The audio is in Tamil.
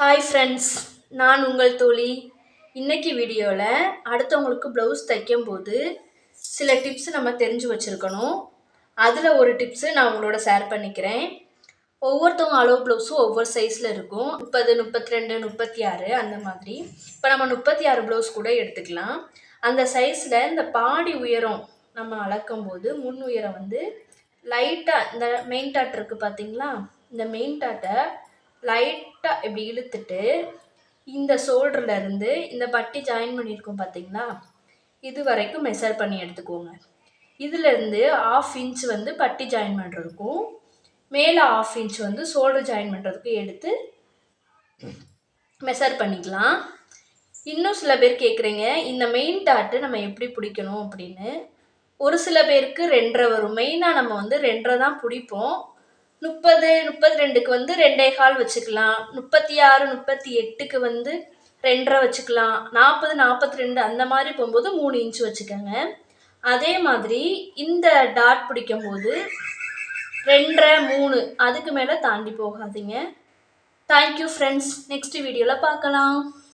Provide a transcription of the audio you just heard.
ஹாய் ஃப்ரெண்ட்ஸ், நான் உங்கள் தோழி. இன்னைக்கு வீடியோவில் அடுத்தவங்களுக்கு ப்ளவுஸ் தைக்கும்போது சில டிப்ஸ் நம்ம தெரிஞ்சு வச்சுருக்கணும். அதில் ஒரு டிப்ஸு நான் உங்களோட ஷேர் பண்ணிக்கிறேன். ஒவ்வொருத்தவங்க அளவு ப்ளவுஸும் ஒவ்வொரு சைஸில் இருக்கும். 30, 32, 36 அந்த மாதிரி. இப்போ நம்ம 36 ப்ளவுஸ் கூட எடுத்துக்கலாம். அந்த சைஸில் இந்த பாடி உயரம் நம்ம அளக்கும்போது முன் உயரம் வந்து லைட்டாக இந்த மெயின் டாட் இருக்குது பார்த்தீங்களா, இந்த மெயின் டாட்டை லைட்டாக இப்படி இழுத்துட்டு இந்த ஷோல்டர்லேருந்து இந்த பட்டி ஜாயின் பண்ணியிருக்கோம் பார்த்தீங்களா, இது வரைக்கும் மெஷர் பண்ணி எடுத்துக்கோங்க. இதுலேருந்து 1/2 இன்ச் வந்து பட்டி ஜாயின் பண்ணுறதுக்கும் மேலே 1/2 இன்ச் வந்து ஷோல்டர் ஜாயின் பண்ணுறதுக்கும் எடுத்து மெஷர் பண்ணிக்கலாம். இன்னும் சில பேர் கேட்குறீங்க, இந்த மெயின் டாட்டு நம்ம எப்படி பிடிக்கணும் அப்படின்னு. ஒரு சில பேருக்கு 2.5 வரும். மெயினாக நம்ம வந்து 2.5 தான் பிடிப்போம். 30, 32க்கு வந்து 2.25 வச்சுக்கலாம். 36, 38க்கு வந்து 2.5 வச்சுக்கலாம். 40, 42 அந்த மாதிரி போகும்போது 3 இன்ச் வச்சுக்கோங்க. அதே மாதிரி இந்த டாட் பிடிக்கும்போது 2.5, 3 அதுக்கு மேலே தாண்டி போகாதீங்க. Thank you friends. நெக்ஸ்ட் வீடியோவில் பார்க்கலாம்.